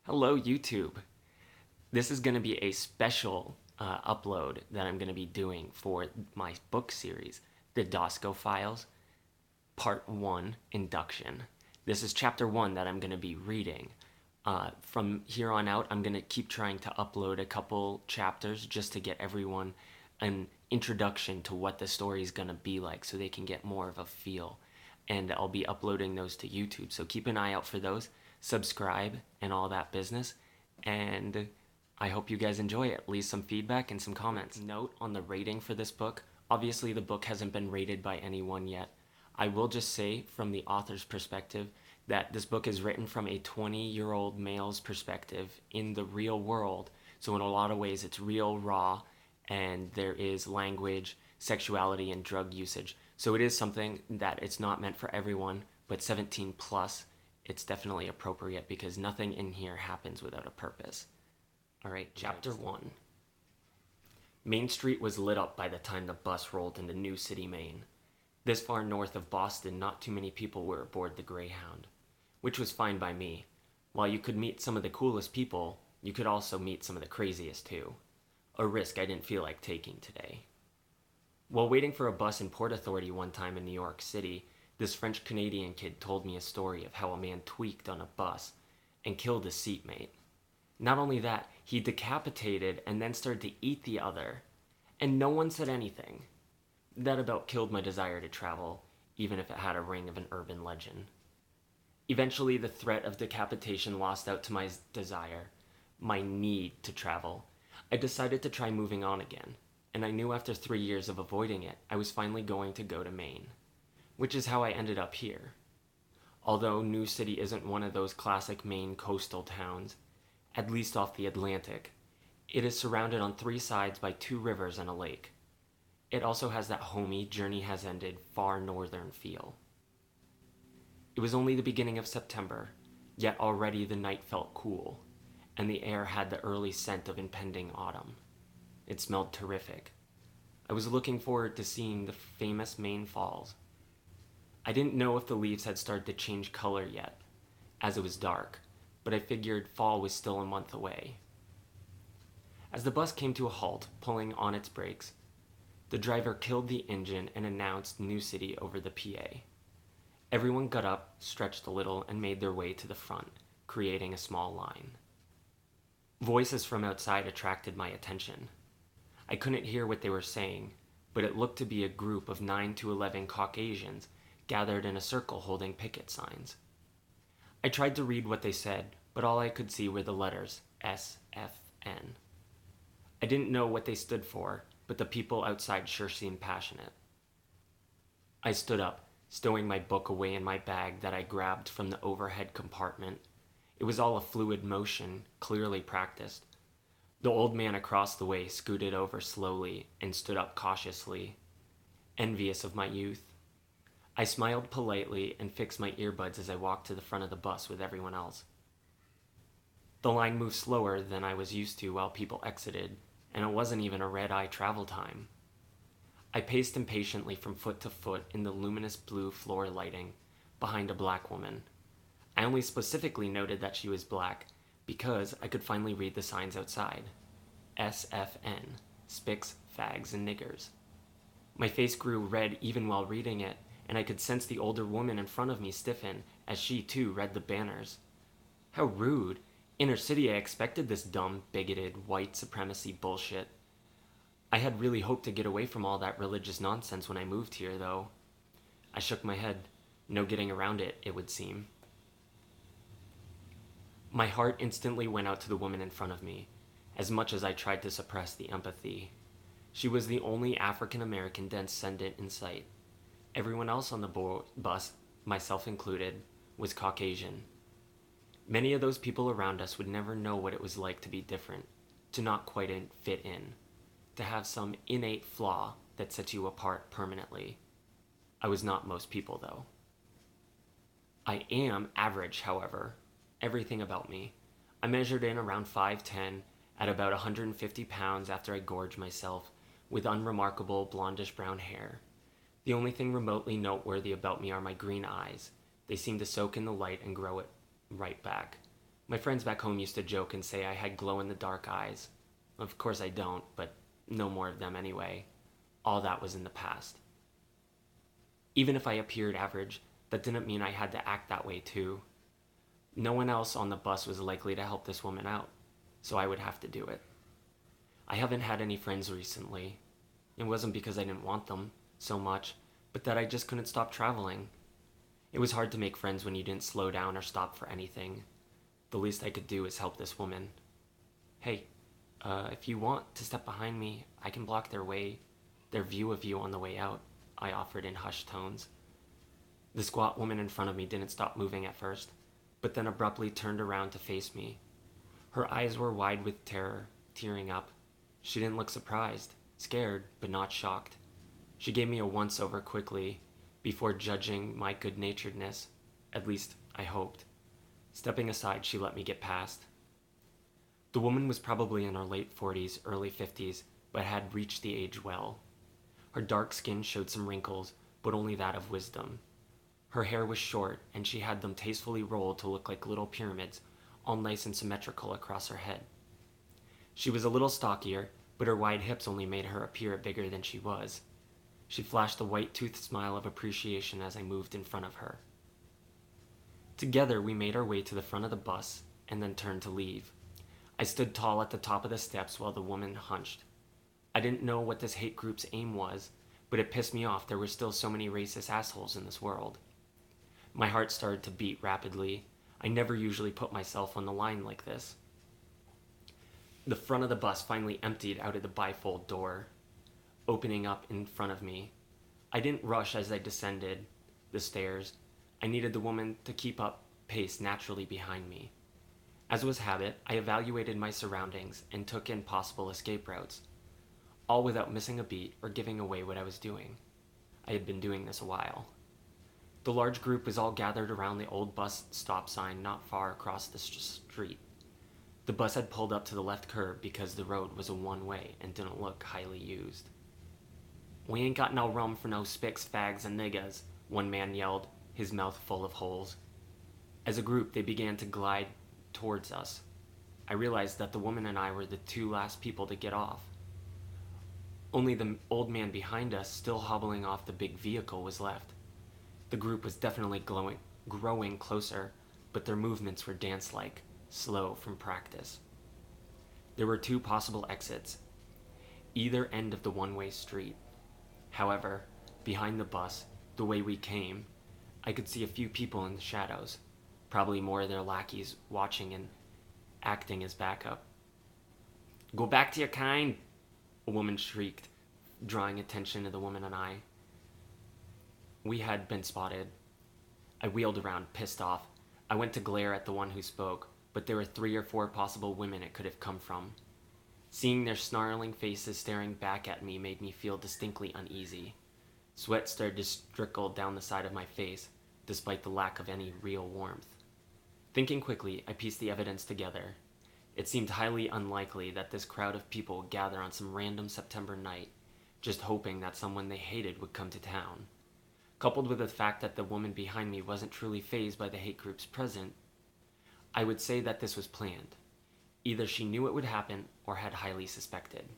Hello, YouTube. This is going to be a special upload that I'm going to be doing for my book series, the DOSCO Files, Part 1, Induction. This is Chapter 1 that I'm going to be reading. From here on out, I'm going to keep trying to upload a couple chapters just to get everyone an introduction to what the story is going to be like so they can get more of a feel. And I'll be uploading those to YouTube, so keep an eye out for those. Subscribe and all that business, and I hope you guys enjoy it. Leave some feedback and some comments. Note on the rating for this book, obviously the book hasn't been rated by anyone yet. I will just say from the author's perspective that this book is written from a 20-year-old male's perspective in the real world, so in a lot of ways it's real raw, and there is language, sexuality, and drug usage. So it is something that it's not meant for everyone, but 17 plus, it's definitely appropriate because nothing in here happens without a purpose. Alright, Chapter 1. Main Street was lit up by the time the bus rolled into New City, Maine. This far north of Boston, not too many people were aboard the Greyhound, which was fine by me. While you could meet some of the coolest people, you could also meet some of the craziest too. A risk I didn't feel like taking today. While waiting for a bus in Port Authority one time in New York City, this French-Canadian kid told me a story of how a man tweaked on a bus and killed his seatmate. Not only that, he decapitated and then started to eat the other, and no one said anything. That about killed my desire to travel, even if it had a ring of an urban legend. Eventually, the threat of decapitation lost out to my desire, my need to travel. I decided to try moving on again, and I knew after 3 years of avoiding it, I was finally going to go to Maine. Which is how I ended up here. Although New City isn't one of those classic Maine coastal towns, at least off the Atlantic, it is surrounded on 3 sides by 2 rivers and a lake. It also has that homey, journey has ended, far northern feel. It was only the beginning of September, yet already the night felt cool, and the air had the early scent of impending autumn. It smelled terrific. I was looking forward to seeing the famous Maine Falls. I didn't know if the leaves had started to change color yet, as it was dark, but I figured fall was still a month away. As the bus came to a halt, pulling on its brakes, the driver killed the engine and announced New City over the PA. Everyone got up, stretched a little, and made their way to the front, creating a small line. Voices from outside attracted my attention. I couldn't hear what they were saying, but it looked to be a group of 9 to 11 Caucasians gathered in a circle holding picket signs. I tried to read what they said, but all I could see were the letters SFN. I didn't know what they stood for, but the people outside sure seemed passionate. I stood up, stowing my book away in my bag that I grabbed from the overhead compartment. It was all a fluid motion, clearly practiced. The old man across the way scooted over slowly and stood up cautiously, envious of my youth. I smiled politely and fixed my earbuds as I walked to the front of the bus with everyone else. The line moved slower than I was used to while people exited, and it wasn't even a red-eye travel time. I paced impatiently from foot to foot in the luminous blue floor lighting, behind a black woman. I only specifically noted that she was black, because I could finally read the signs outside. SFN, Spics, Fags, and Niggers. My face grew red even while reading it, and I could sense the older woman in front of me stiffen as she too read the banners. How rude. Inner city, I expected this dumb, bigoted, white supremacy bullshit. I had really hoped to get away from all that religious nonsense when I moved here, though. I shook my head. No getting around it, it would seem. My heart instantly went out to the woman in front of me, as much as I tried to suppress the empathy. She was the only African-American descendant in sight. Everyone else on the bus, myself included, was Caucasian. Many of those people around us would never know what it was like to be different, to not quite fit in, to have some innate flaw that sets you apart permanently. I was not most people, though. I am average, however. Everything about me. I measured in around 5'10", at about 150 pounds after I gorged myself, with unremarkable blondish brown hair. The only thing remotely noteworthy about me are my green eyes. They seem to soak in the light and grow it right back. My friends back home used to joke and say I had glow-in-the-dark eyes. Of course I don't, but no more of them anyway. All that was in the past. Even if I appeared average, that didn't mean I had to act that way too. No one else on the bus was likely to help this woman out, so I would have to do it. I haven't had any friends recently. It wasn't because I didn't want them so much, but that I just couldn't stop traveling. It was hard to make friends when you didn't slow down or stop for anything. The least I could do is help this woman. Hey, if you want to step behind me, I can block their view of you on the way out, I offered in hushed tones. The squat woman in front of me didn't stop moving at first, but then abruptly turned around to face me. Her eyes were wide with terror, tearing up. She didn't look surprised, scared, but not shocked. She gave me a once-over quickly, before judging my good-naturedness. At least, I hoped. Stepping aside, she let me get past. The woman was probably in her late 40s, early 50s, but had reached the age well. Her dark skin showed some wrinkles, but only that of wisdom. Her hair was short, and she had them tastefully rolled to look like little pyramids, all nice and symmetrical across her head. She was a little stockier, but her wide hips only made her appear bigger than she was. She flashed a white-toothed smile of appreciation as I moved in front of her. Together, we made our way to the front of the bus, and then turned to leave. I stood tall at the top of the steps while the woman hunched. I didn't know what this hate group's aim was, but it pissed me off there were still so many racist assholes in this world. My heart started to beat rapidly. I never usually put myself on the line like this. The front of the bus finally emptied out of the bifold door, opening up in front of me. I didn't rush as I descended the stairs. I needed the woman to keep up pace naturally behind me. As was habit, I evaluated my surroundings and took in possible escape routes, all without missing a beat or giving away what I was doing. I had been doing this a while. The large group was all gathered around the old bus stop sign not far across the street. The bus had pulled up to the left curb because the road was a one-way and didn't look highly used. "We ain't got no room for no spics, fags, and niggas," one man yelled, his mouth full of holes. As a group, they began to glide towards us. I realized that the woman and I were the two last people to get off. Only the old man behind us, still hobbling off the big vehicle, was left. The group was definitely growing closer, but their movements were dance-like, slow from practice. There were two possible exits, either end of the one-way street. However, behind the bus, the way we came, I could see a few people in the shadows, probably more of their lackeys watching and acting as backup. "Go back to your kind," a woman shrieked, drawing attention to the woman and I. We had been spotted. I wheeled around, pissed off. I went to glare at the one who spoke, but there were 3 or 4 possible women it could have come from. Seeing their snarling faces staring back at me made me feel distinctly uneasy. Sweat started to trickle down the side of my face, despite the lack of any real warmth. Thinking quickly, I pieced the evidence together. It seemed highly unlikely that this crowd of people would gather on some random September night, just hoping that someone they hated would come to town. Coupled with the fact that the woman behind me wasn't truly fazed by the hate groups present, I would say that this was planned. Either she knew it would happen or had highly suspected.